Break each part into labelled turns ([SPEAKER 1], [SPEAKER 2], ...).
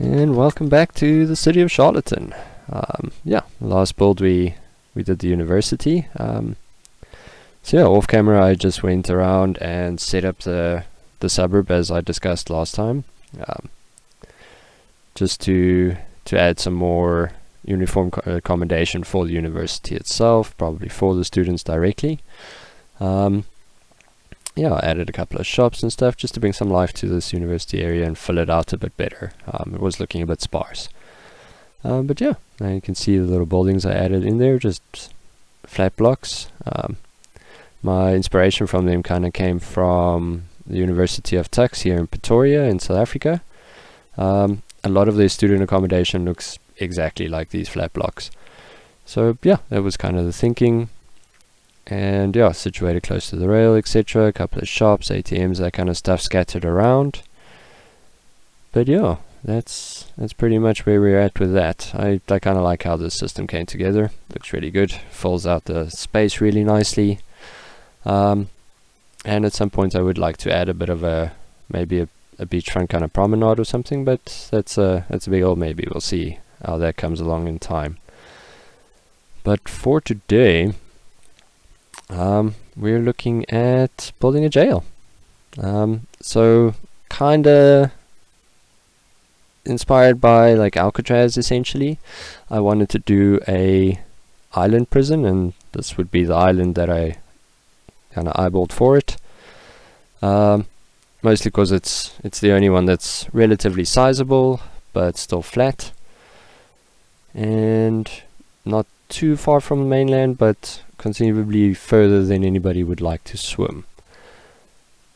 [SPEAKER 1] And welcome back to the city of Charlatan. Last build we did the university. Off camera I just went around and set up the suburb as I discussed last time, just to add some more uniform accommodation for the university itself, probably for the students directly. I added a couple of shops and stuff just to bring some life to this university area and fill it out a bit better. It was looking a bit sparse. Now you can see the little buildings I added in there, just flat blocks. My inspiration from them kind of came from the University of Tux here in Pretoria in South Africa. A lot of their student accommodation looks exactly like these flat blocks. So that was kind of the thinking. And situated close to the rail, etc. A couple of shops, ATMs, that kind of stuff scattered around. But that's pretty much where we're at with that. I kind of like how this system came together. Looks really good. Fills out the space really nicely. And at some point I would like to add a bit of maybe a beachfront kind of promenade or something. But that's a big old maybe. We'll see how that comes along in time. But for today, we're looking at building a jail. So kinda inspired by like Alcatraz essentially. I wanted to do a island prison, and this would be the island that I kinda eyeballed for it. Mostly because it's the only one that's relatively sizable but still flat and not too far from the mainland, but considerably further than anybody would like to swim.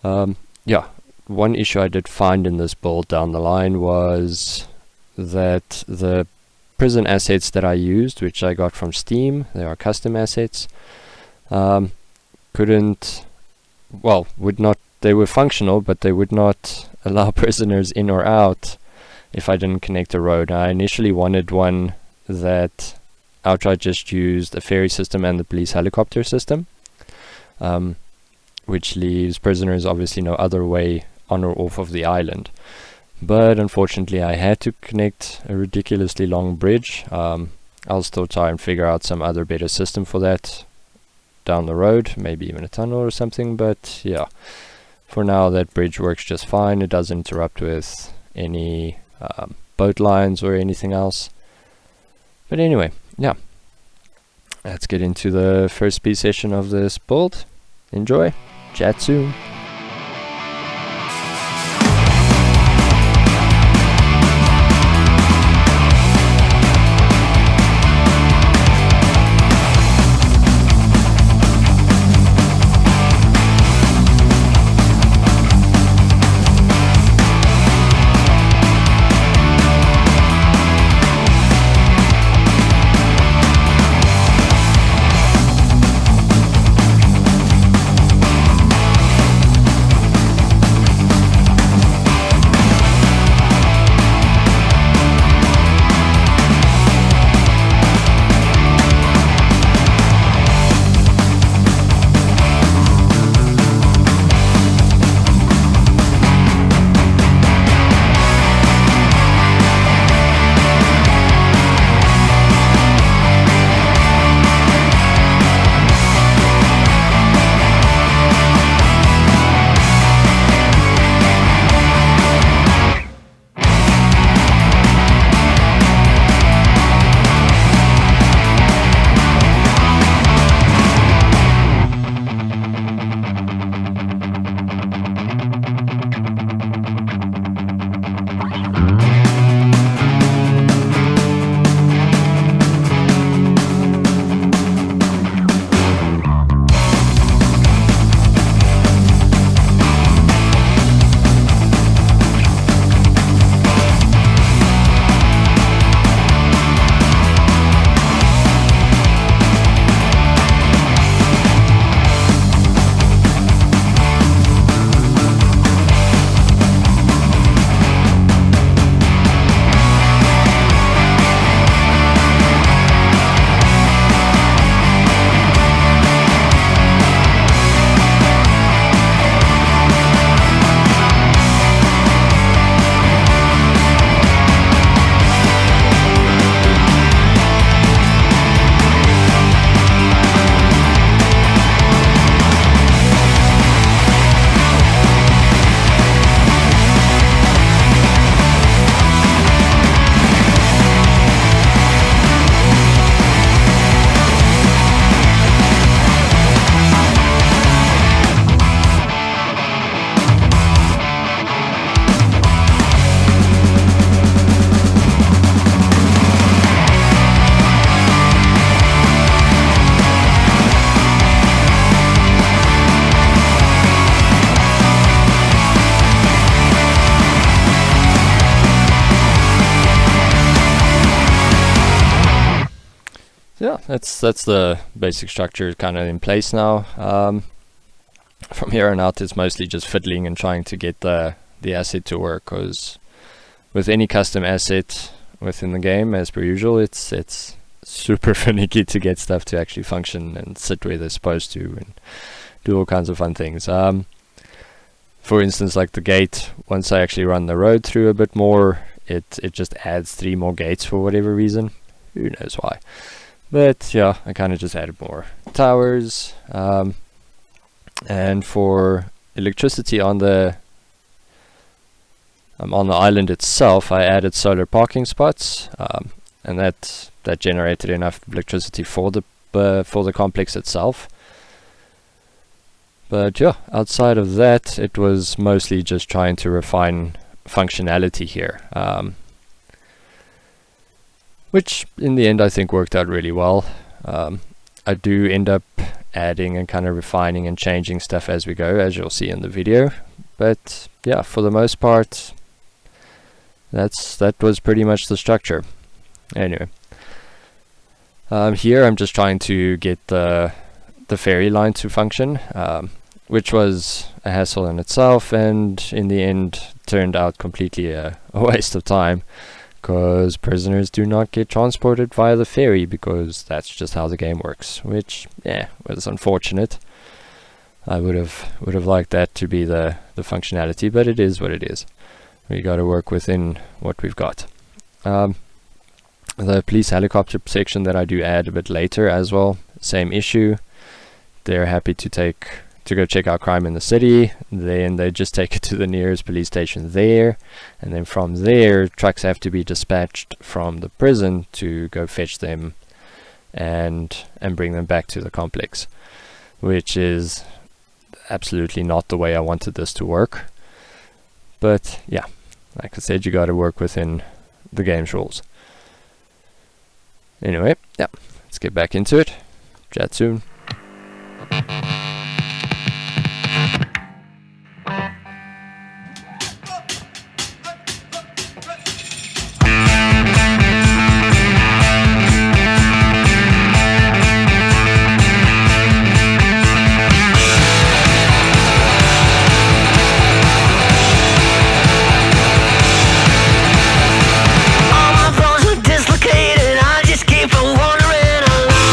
[SPEAKER 1] One issue I did find in this build down the line was that the prison assets that I used, which I got from Steam, they are custom assets, they were functional, but they would not allow prisoners in or out if I didn't connect a road. I initially wanted one that outright just used a ferry system and the police helicopter system, which leaves prisoners obviously no other way on or off of the island. But unfortunately I had to connect a ridiculously long bridge. I'll still try and figure out some other better system for that down the road, maybe even a tunnel or something, but for now that bridge works just fine. It doesn't interrupt with any boat lines or anything else. But anyway, let's get into the first speed session of this build. Enjoy. Chat soon. yeah, that's the basic structure kind of in place now. From here on out, it's mostly just fiddling and trying to get the asset to work, because with any custom asset within the game, as per usual, it's super finicky to get stuff to actually function and sit where they're supposed to and do all kinds of fun things. For instance, like the gate, once I actually run the road through a bit more, it just adds 3 more gates for whatever reason. Who knows why. But yeah, I kind of just added more towers. And for electricity on the island itself, I added solar parking spots, and that generated enough electricity for the complex itself. But yeah, outside of that, it was mostly just trying to refine functionality here, which in the end I think worked out really well. I do end up adding and kind of refining and changing stuff as we go, as you'll see in the video. But yeah, for the most part, that was pretty much the structure. Anyway, here I'm just trying to get the ferry line to function, which was a hassle in itself, and in the end turned out completely a waste of time, because prisoners do not get transported via the ferry, because that's just how the game works, which, yeah, was unfortunate. I would have liked that to be the functionality, but it is what it is. We got to work within what we've got. The police helicopter section that I do add a bit later as well, same issue. They're happy to go check out crime in the city, then they just take it to the nearest police station there, and then from there trucks have to be dispatched from the prison to go fetch them and bring them back to the complex, which is absolutely not the way I wanted this to work. But yeah, like I said, you got to work within the game's rules. Anyway, yeah, let's get back into it. Chat soon.
[SPEAKER 2] Dislocated, I just keep on wandering along.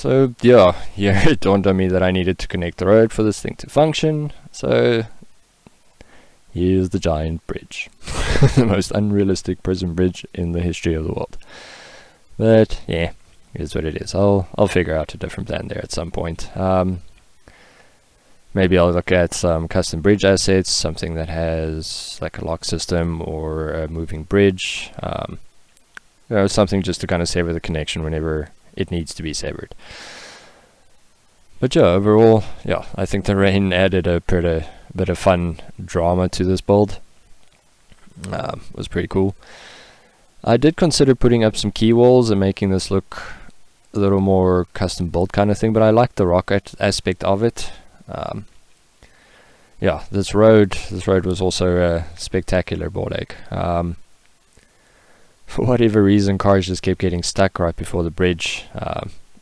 [SPEAKER 1] So yeah, here it dawned on me that I needed to connect the road for this thing to function. So here's the giant bridge. The most unrealistic prison bridge in the history of the world. But yeah, here's what it is. I'll figure out a different plan there at some point. Maybe I'll look at some custom bridge assets, something that has like a lock system or a moving bridge. You know, something just to kind of sever the connection whenever it needs to be severed. But yeah, overall, yeah, I think the rain added a bit of fun drama to this build. It was pretty cool. I did consider putting up some key walls and making this look a little more custom built kind of thing, but I like the rock aspect of it. Yeah, this road was also a spectacular ball ache. For whatever reason, cars just kept getting stuck right before the bridge,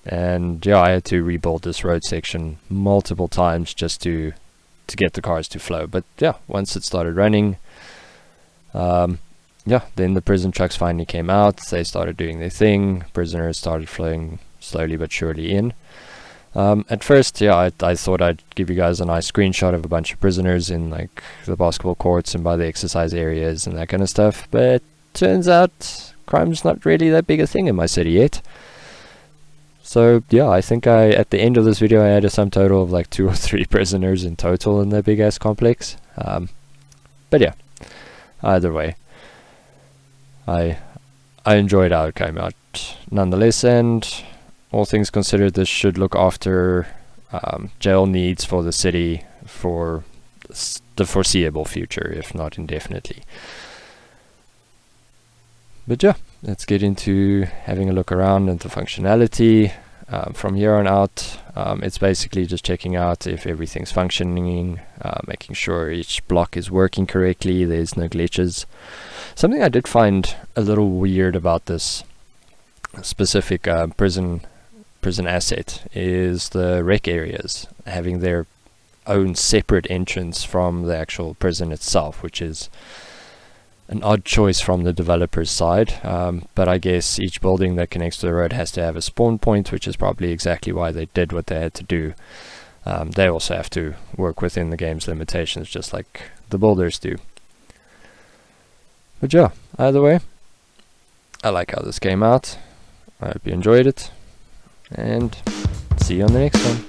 [SPEAKER 1] and yeah, I had to rebuild this road section multiple times just to get the cars to flow. But yeah, once it started running, yeah, then the prison trucks finally came out. They started doing their thing. Prisoners started flowing slowly but surely in. At first, yeah, I thought I'd give you guys a nice screenshot of a bunch of prisoners in like the basketball courts and by the exercise areas and that kind of stuff, but turns out crime's not really that big a thing in my city yet. So yeah, I think at the end of this video I had a sum total of like 2 or 3 prisoners in total in the big ass complex. But yeah, either way, I enjoyed how it came out nonetheless, and all things considered, this should look after jail needs for the city for the foreseeable future, if not indefinitely. But yeah, let's get into having a look around at the functionality. From here on out, it's basically just checking out if everything's functioning, making sure each block is working correctly, there's no glitches. Something I did find a little weird about this specific prison asset is the rec areas having their own separate entrance from the actual prison itself, which is an odd choice from the developer's side, but I guess each building that connects to the road has to have a spawn point, which is probably exactly why they did what they had to do. They also have to work within the game's limitations, just like the builders do. But yeah, either way, I like how this came out. I hope you enjoyed it, and see you on the next one.